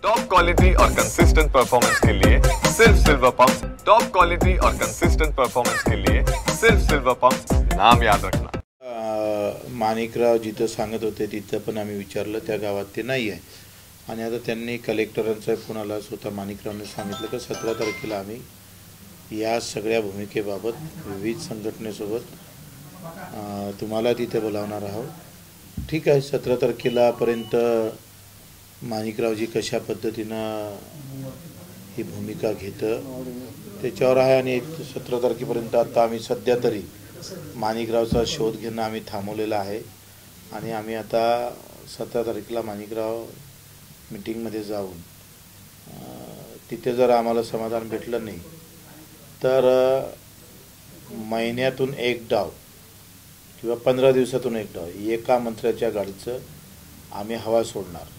Top quality और consistent performance के लिए सिर्फ सिल्वर पंप्स। टॉप क्वालिटी और कंसिस्टेंट परफॉर्मेंस के लिए सिर्फ सिल्वर पंप्स, नाम याद रखना। माणिकराव जिथं सांगत होते तिथं पण आम्ही विचारलं, त्या गावात ते नाही आहे. आणि आता त्यांनी कलेक्टरांचा फोन आला, स्वतः माणिकरावने सांगितलं की 17 तारखेला आम्ही या सगळ्या भूमिकेबाबत विविध संघटनेसोबत तुम्हाला तिथे बोलावणार आहोत. ठीक आहे, 17 तारखेलापर्यंत माणिकरावजी कशा पद्धतीनं ही भूमिका घेतं त्याच्यावर आहे. आणि 17 तारखेपर्यंत आता आम्ही सध्या तरी माणिकरावचा शोध घेणं आम्ही थांबवलेलं आहे. आणि आम्ही आता 17 तारखेला माणिकराव मीटिंगमध्ये जाऊन तिथे जर आम्हाला समाधान भेटलं नाही तर महिन्यातून एक डाव किंवा 15 दिवसातून एक डाव एका मंत्र्याच्या गाडीचं आम्ही हवा सोडणार.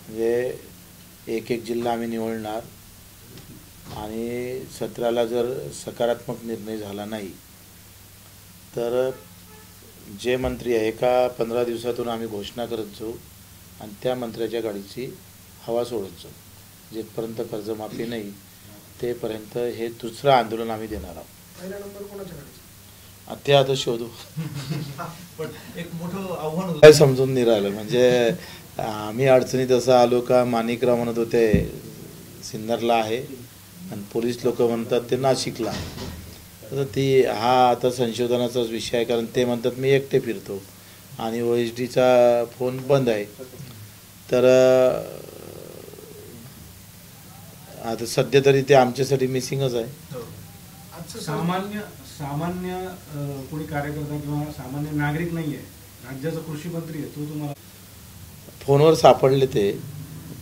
म्हणजे एक एक जिल्हा आम्ही निवडणार आणि 17ला जर सकारात्मक निर्णय झाला नाही तर जे मंत्री आहे एका 15 दिवसातून आम्ही घोषणा करत जाऊ आणि त्या मंत्र्याच्या गाडीची हवा सोडत जाऊ. जेपर्यंत कर्जमाफी नाही तेपर्यंत हे दुसरं आंदोलन आम्ही देणार आहोत. पहिला नंबर कोणाच्या गाडीचा? ते आता शोधू. पण एक मोठं आव्हान काय समजून नाही राहिलं. म्हणजे आम्ही अडचणीत असं आलो का माणिकराव म्हणत होते सिन्नरला आहे आणि पोलीस लोक म्हणतात ते नाशिकला. तर ती हा आता संशोधनाचाच विषय आहे, कारण ते म्हणतात मी एकटे फिरतो आणि OSDचा फोन बंद आहे. तर आता सध्या तरी ते आमच्यासाठी मिसिंगच आहे. सामान्य कोणी कार्यकर्ता किंवा सामान्य नागरिक नाही आहे, राज्याचा कृषी मंत्री आहे, तो तुम्हाला फोनवर सापडले. ते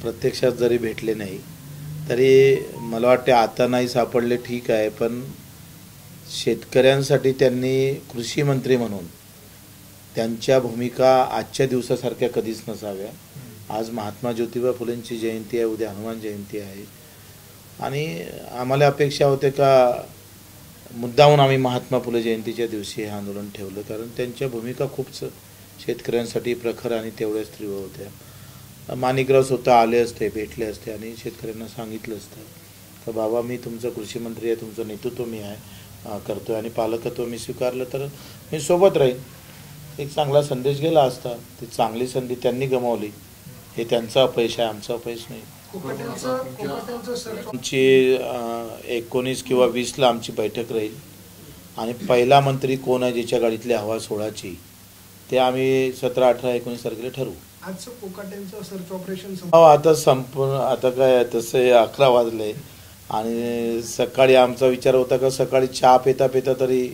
प्रत्यक्षात जरी भेटले नाही तरी मला वाटते आता नाही सापडले ठीक आहे, पण शेतकऱ्यांसाठी त्यांनी कृषी मंत्री म्हणून त्यांच्या भूमिका आजच्या दिवसासारख्या कधीच नसाव्या. आज महात्मा ज्योतिबा फुलेंची जयंती आहे, उद्या हनुमान जयंती आहे आणि आम्हाला अपेक्षा होते का मुद्दामून आम्ही महात्मा फुले जयंतीच्या दिवशी हे आंदोलन ठेवलं, कारण त्यांच्या भूमिका खूप शेतकऱ्यांसाठी प्रखर आणि तेवढ्याच तीव्र होत्या. माणिकराव स्वतः आले असते, भेटले असते आणि शेतकऱ्यांना सांगितलं असतं का बाबा मी तुमचं कृषी मंत्री आहे, तुमचं नेतृत्व मी आहे करतो आहे आणि पालकत्व मी स्वीकारलं तर मी सोबत राहीन. एक चांगला संदेश गेला असता. ती चांगली संधी त्यांनी गमावली. हे त्यांचं अपयश आहे, आमचं अपयश नाही. आमची 19 किंवा 20ला आमची बैठक राहील आणि पहिला मंत्री कोण आहे ज्याच्या गाडीतली हवा सोडायची ते आम्ही 17, 18, 19 तारखेला ठरवू. आजचं कोकाटेंचं सर्च ऑपरेशन आता संपूर्ण आता काय तसे 11 वाजले आणि सकाळी आमचा विचार होता का सकाळी चहा पेता पेता तरी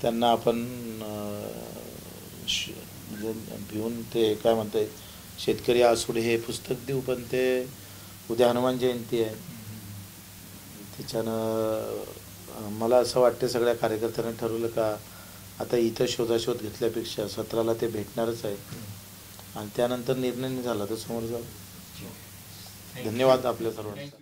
त्यांना आपण भिवून ते काय म्हणते शेतकरी आसुडे हे पुस्तक देऊ, पण ते उद्या हनुमान जयंती आहे. त्याच्यानं मला असं वाटतं सगळ्या कार्यकर्त्यांनी ठरवलं का आता इथं शोधाशोध घेतल्यापेक्षा 17ला ते भेटणारच आहे आणि त्यानंतर निर्णय झाला तर समोर जाऊ. धन्यवाद आपल्या सर्वांचा.